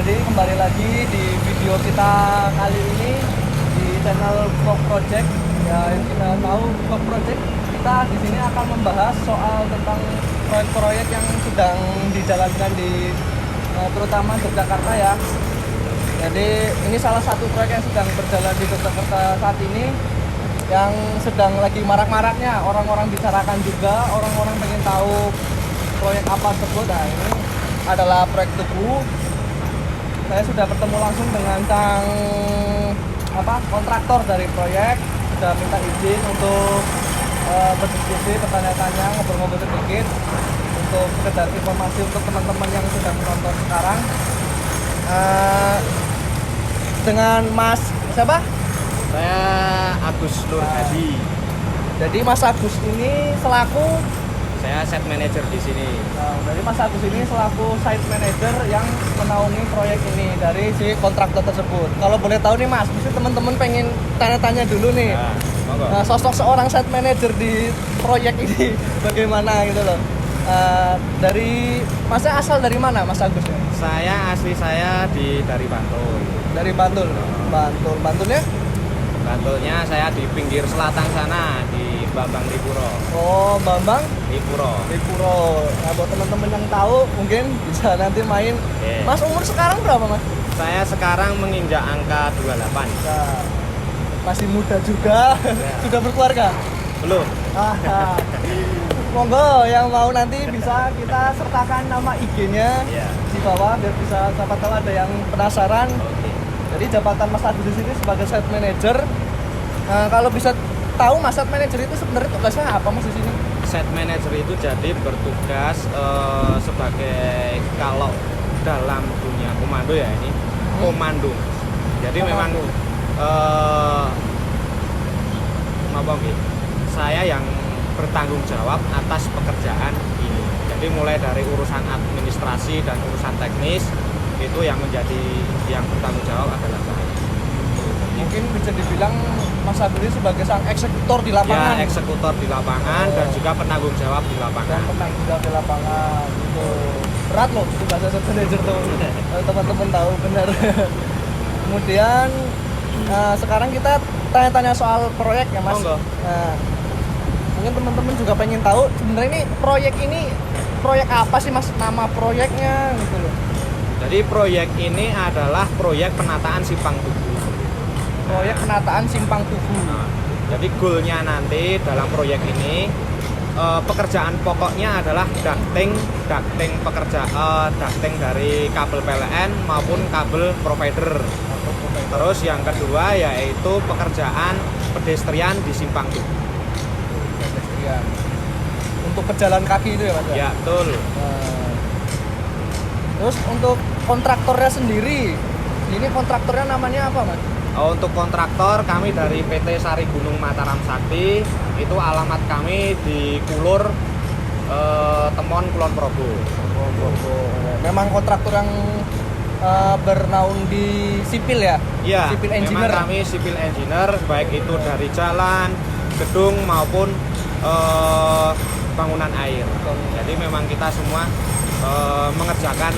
Jadi kembali lagi di video kita kali ini di channel Vlog Project. Ya, yang kita tahu Vlog Project, kita di sini akan membahas soal tentang proyek-proyek yang sedang dijalankan di terutama Yogyakarta ya. Jadi ini salah satu proyek yang sedang berjalan di Yogyakarta saat ini, yang sedang lagi marak-maraknya orang-orang bicarakan juga, orang-orang pengen tahu proyek apa tersebut. Nah, ini adalah proyek Tugu. Saya sudah bertemu langsung dengan kontraktor dari proyek, sudah minta izin untuk berdiskusi, bertanya-tanya, ngobrol-ngobrol sedikit untuk sekedar informasi untuk teman-teman yang sedang menonton sekarang. Dengan Mas siapa? Saya Agus Nur Hadi. Jadi Mas Agus ini selaku Saya set manager di sini. dari Mas Agus ini selaku site manager yang menaungi proyek ini dari si kontraktor tersebut. Kalau boleh tahu nih Mas, mesti teman-teman pengen tanya-tanya dulu nih. Monggo. Sosok seorang site manager di proyek ini bagaimana gitu loh. Masnya asal dari mana Mas Agus? Asli saya dari Bantul. Dari Bantul. Bantulnya? Bantulnya saya di pinggir selatan sana di Bambang Lipuro. Oh, Bambang Lipuro. Nah, buat teman-teman yang tahu mungkin bisa nanti main. Oke. Mas umur sekarang berapa Mas? Saya sekarang menginjak angka 28. Nah, masih muda juga. Ya. Sudah berkeluarga? Belum. Monggo yang mau nanti bisa kita sertakan nama IG-nya Iya. di bawah biar bisa siapa tahu ada yang penasaran. Oke. Jadi jabatan Mas Agus di sini sebagai site manager. Kalau bisa tahu Mas site manager itu sebenarnya tugasnya apa Mas di sini? Set manager itu jadi bertugas sebagai, kalau dalam dunia komando ya ini komando. Jadi memang saya yang bertanggung jawab atas pekerjaan ini. Jadi mulai dari urusan administrasi dan urusan teknis itu yang bertanggung jawab adalah saya. Mungkin bisa dibilang Mas Agus ini sebagai sang eksekutor di lapangan. Ya, eksekutor di lapangan dan juga penanggung jawab di lapangan. Dan penanggung jawab di lapangan gitu. Berat loh itu bahasa site manager tuh. Kalau teman-teman tahu benar. Kemudian sekarang kita tanya-tanya soal proyek ya Mas. Monggo. Nah, mungkin teman-teman juga pengen tahu sebenarnya ini proyek apa sih Mas, nama proyeknya gitu loh. Jadi proyek ini adalah proyek penataan Simpang Tugu. Proyek penataan Simpang Tugu. Nah, jadi goalnya nanti dalam proyek ini pekerjaan pokoknya adalah ducting dari kabel PLN maupun kabel provider. Terus yang kedua yaitu pekerjaan pedestrian di Simpang Tugu. Pedestrian. Untuk pejalan kaki itu ya Mas? Ya, betul. Nah, terus untuk kontraktornya sendiri, ini kontraktornya namanya apa Mas? Untuk kontraktor kami dari PT Sari Gunung Mataram Sakti. Itu alamat kami di Kulur Temon Kulon Progo. Memang kontraktor yang bernaung di sipil ya? Iya, Sipil memang engineer. kami civil engineer, baik itu dari jalan, gedung maupun bangunan air. Jadi memang kita semua mengerjakan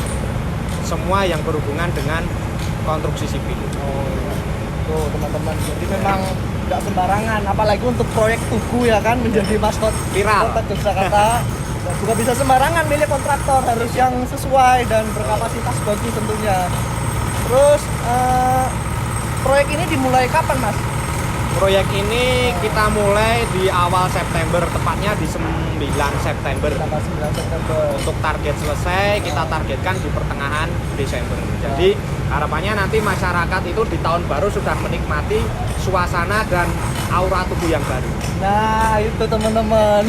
semua yang berhubungan dengan konstruksi sipil. Tuh teman-teman, jadi memang nggak sembarangan, apalagi untuk proyek Tugu ya kan, menjadi maskot Viral. Kota Yogyakarta. Dan juga bisa sembarangan milih kontraktor, harus yang sesuai dan berkapasitas bagus tentunya. Terus proyek ini dimulai kapan Mas? Proyek ini kita mulai di awal September, tepatnya di 9 September. Tanggal 9 September. Untuk target selesai kita targetkan di pertengahan Desember. Jadi harapannya nanti masyarakat itu di tahun baru sudah menikmati suasana dan aura Tugu yang baru. Nah itu teman-teman.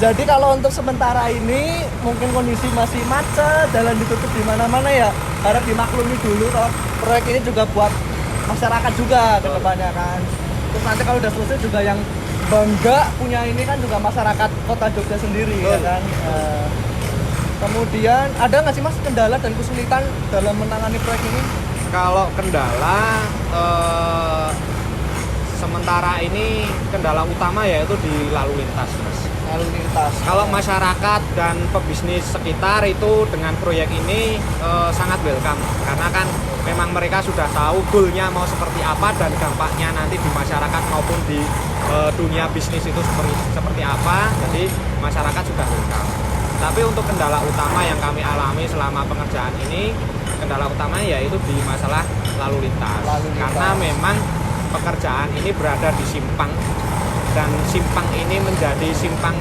Jadi kalau untuk sementara ini mungkin kondisi masih macet, jalan ditutup di mana-mana ya. Harap dimaklumi dulu kalau proyek ini juga buat masyarakat juga ke depannya kan. Terus nanti kalau udah selesai juga yang bangga punya ini kan juga masyarakat Kota Jogja sendiri ya kan. Kemudian ada nggak sih Mas kendala dan kesulitan dalam menangani proyek ini? Kalau kendala sementara ini kendala utama yaitu di lalu lintas, Mas. lalu lintas. Kalau masyarakat dan pebisnis sekitar itu dengan proyek ini sangat welcome, karena kan memang mereka sudah tahu goalnya mau seperti apa dan dampaknya nanti di masyarakat maupun di dunia bisnis itu seperti apa. Jadi masyarakat sudah welcome. Tapi untuk kendala utama yang kami alami selama pengerjaan ini, kendala utamanya yaitu di masalah lalu lintas. Karena memang pekerjaan ini berada di simpang, dan simpang ini menjadi simpang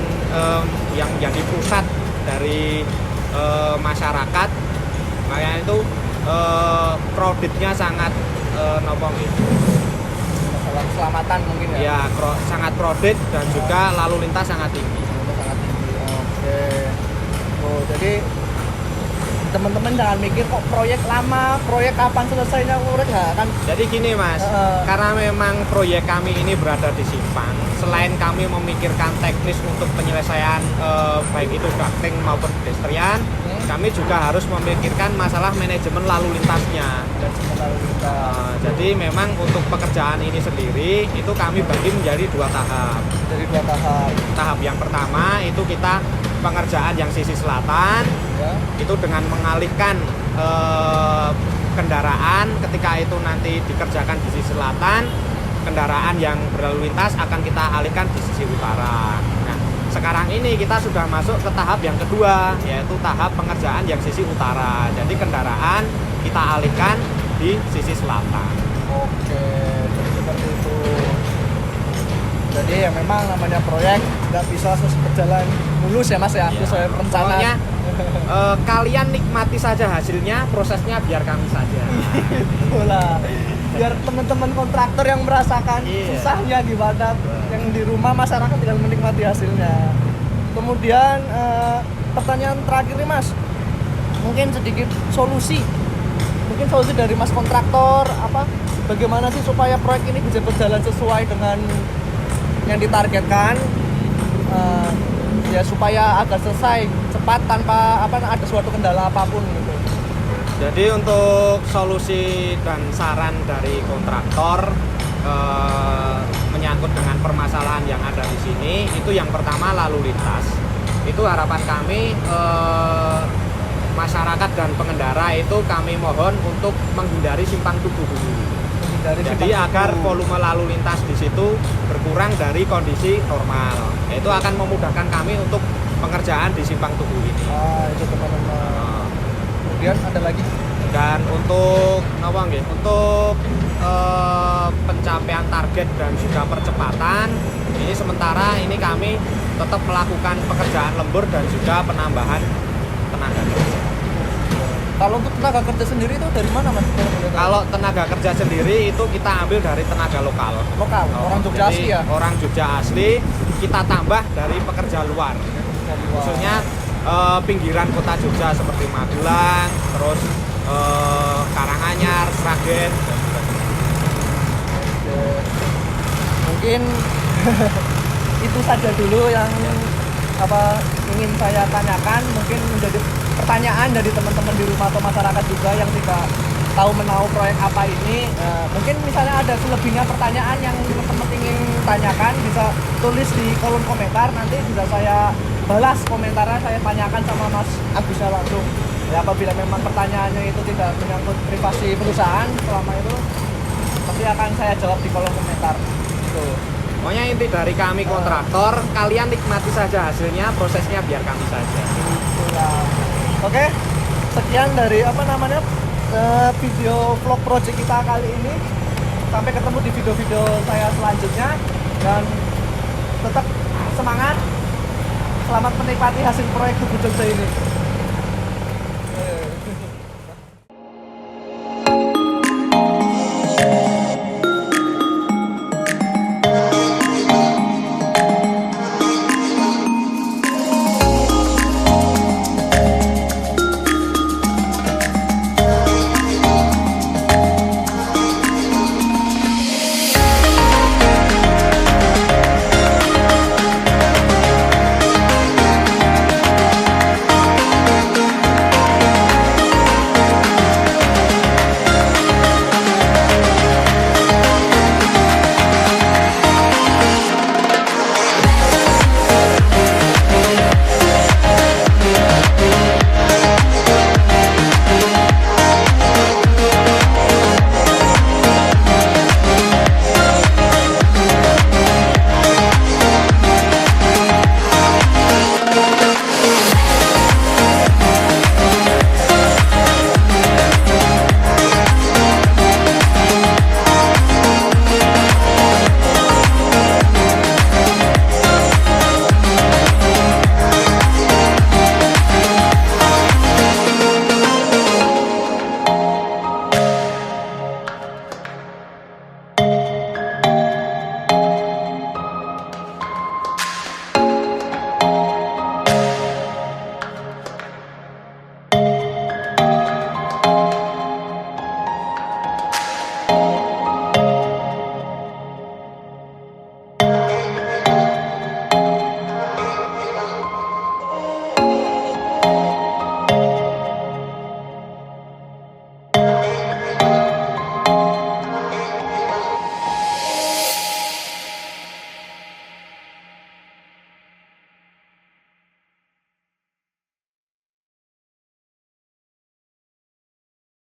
yang menjadi pusat dari masyarakat. Makanya itu kreditnya sangat nopong itu. Masalah keselamatan mungkin ya. Ya, sangat kredit dan juga lalu lintas sangat tinggi. Sangat tinggi. Oke. Oh, jadi teman-teman jangan mikir kok proyek lama, proyek kapan selesainya, proyek nggak kan. Jadi gini Mas, karena memang proyek kami ini berada di simpang, selain kami memikirkan teknis untuk penyelesaian baik itu ducting maupun pedestrian, kami juga harus memikirkan masalah manajemen lalu lintasnya. Jadi memang untuk pekerjaan ini sendiri itu kami bagi menjadi 2 tahap. Jadi 2 tahap. Tahap yang pertama itu kita pengerjaan yang sisi selatan, Ya. itu dengan mengalihkan kendaraan. Ketika itu nanti dikerjakan di sisi selatan, kendaraan yang berlalu lintas akan kita alihkan di sisi utara. Nah, sekarang ini kita sudah masuk ke tahap yang kedua, yaitu tahap pengerjaan yang sisi utara. Jadi kendaraan kita alihkan di sisi selatan. Oke, jadi seperti itu. Jadi ya memang namanya proyek nggak bisa berjalan mulus ya Mas ya, sesuai rencana. Pokoknya kalian nikmati saja hasilnya, prosesnya biar kami saja. Itulah. Biar teman-teman kontraktor yang merasakan susahnya gimana, yang di rumah masyarakat tidak menikmati hasilnya. Kemudian pertanyaan terakhir nih Mas, mungkin sedikit solusi. Mungkin solusi dari Mas kontraktor apa? Bagaimana sih supaya proyek ini bisa berjalan sesuai dengan yang ditargetkan, ya supaya agar selesai cepat tanpa ada suatu kendala apapun gitu. Jadi untuk solusi dan saran dari kontraktor menyangkut dengan permasalahan yang ada di sini, itu yang pertama lalu lintas. Itu harapan kami masyarakat dan pengendara itu kami mohon untuk menghindari simpang tugu dulu. Jadi agar volume lalu lintas di situ berkurang dari kondisi normal. Itu akan memudahkan kami untuk pengerjaan di simpang tugu ini. Itu teman-teman. Kemudian ada lagi. Dan untuk untuk pencapaian target dan juga percepatan ini sementara ini kami tetap melakukan pekerjaan lembur dan juga penambahan tenaga kerja. Kalau untuk tenaga kerja sendiri itu dari mana Mas? Kalau tenaga kerja sendiri itu kita ambil dari tenaga lokal. Orang Jogja asli ya? Orang Jogja asli, kita tambah dari pekerja luar. Khususnya pinggiran kota Jogja seperti Magelang, terus Karanganyar, Sragen, dan sebagainya. Mungkin itu saja dulu yang ingin saya tanyakan. Mungkin menjadi pertanyaan dari teman-teman di rumah atau masyarakat juga yang tidak tahu menahu proyek apa ini. Mungkin misalnya ada selebihnya pertanyaan yang teman-teman ingin tanyakan, bisa tulis di kolom komentar, nanti bisa saya balas komentarnya, saya tanyakan sama Mas Agusnya langsung. Ya, apabila memang pertanyaannya itu tidak menyangkut privasi perusahaan, selama itu pasti akan saya jawab di kolom komentar. Gitu. Pokoknya inti dari kami kontraktor, kalian nikmati saja hasilnya, prosesnya biar kami saja. Oke, sekian dari video vlog project kita kali ini. Sampai ketemu di video-video saya selanjutnya, dan tetap semangat. Selamat menikmati hasil proyek Tugu Jogja ini.